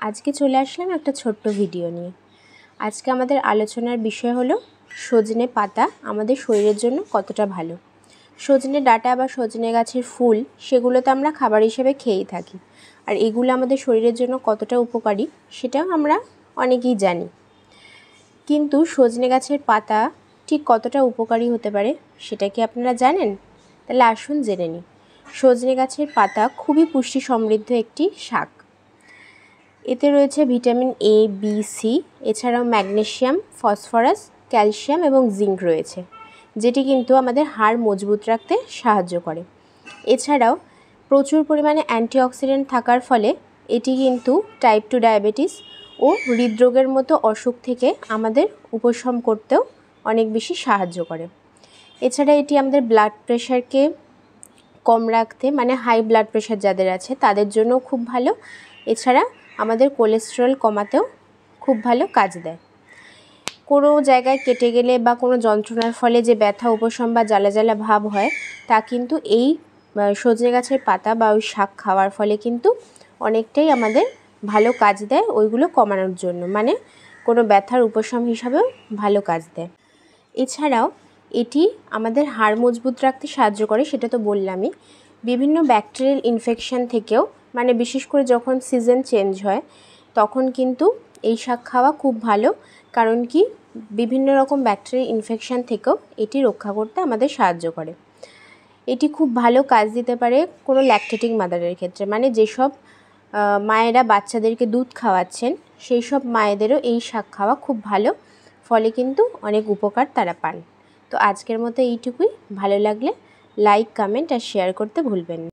আজকে চলে আসলাম একটা ছোট্ট ভিডিও নিয়ে। আজকে আমাদের আলোচনার বিষয় হলো সজনে পাতা আমাদের শরীরের জন্য কতটা ভালো। সজনে ডাঁটা বা সজনে গাছের ফুল সেগুলো তো আমরা খাবার হিসেবে খেয়েই থাকি, আর এগুলো আমাদের শরীরের জন্য কতটা উপকারী সেটাও আমরা অনেকেই জানি। কিন্তু সজনে গাছের পাতা ঠিক কতটা উপকারী হতে পারে সেটা কি আপনারা জানেন? তাহলে আসুন জেনে নিই। সজনে গাছের পাতা খুবই পুষ্টি সমৃদ্ধ একটি শাক। এতে রয়েছে ভিটামিন এ, বি, সি, এছাড়াও ম্যাগনেসিয়াম, ফসফরাস, ক্যালসিয়াম এবং জিঙ্ক রয়েছে, যেটি কিন্তু আমাদের হাড় মজবুত রাখতে সাহায্য করে। এছাড়াও প্রচুর পরিমাণে অ্যান্টিঅক্সিডেন্ট থাকার ফলে এটি কিন্তু টাইপ 2 ডায়াবেটিস ও হৃদরোগের মতো অসুখ থেকে আমাদের উপশম করতেও অনেক বেশি সাহায্য করে। এছাড়া এটি আমাদের ব্লাড প্রেশারকে কম রাখতে, মানে হাই ব্লাড প্রেশার যাদের আছে তাদের জন্যও খুব ভালো। এছাড়া আমাদের কোলেস্টেরল কমাতেও খুব ভালো কাজ দেয়। কোনো জায়গায় কেটে গেলে বা কোনো যন্ত্রণার ফলে যে ব্যথা উপশম বা জ্বালা জ্বালা ভাব হয়, তা কিন্তু এই সজনে গাছের পাতা বা ওই শাক খাওয়ার ফলে কিন্তু অনেকটাই আমাদের ভালো কাজ দেয় ওইগুলো কমানোর জন্য, মানে কোনো ব্যথার উপশম হিসাবেও ভালো কাজ দেয়। এছাড়াও এটি আমাদের হাড় মজবুত রাখতে সাহায্য করে, সেটা তো বললামই। বিভিন্ন ব্যাকটেরিয়াল ইনফেকশান থেকেও, মানে বিশেষ করে যখন সিজন চেঞ্জ হয় তখন কিন্তু এই শাক খাওয়া খুব ভালো, কারণ কি বিভিন্ন রকম ব্যাকটেরিয়াল ইনফেকশান থেকেও এটি রক্ষা করতে আমাদের সাহায্য করে। এটি খুব ভালো কাজ দিতে পারে কোনো ল্যাকটেটিং মাদারের ক্ষেত্রে, মানে যেসব মায়েরা বাচ্চাদেরকে দুধ খাওয়াচ্ছেন সেই সব মায়েদেরও এই শাক খাওয়া খুব ভালো, ফলে কিন্তু অনেক উপকার তারা পান। তো আজকের মতো এইটুকুই। ভালো লাগলে লাইক, কমেন্ট আর শেয়ার করতে ভুলবেন না।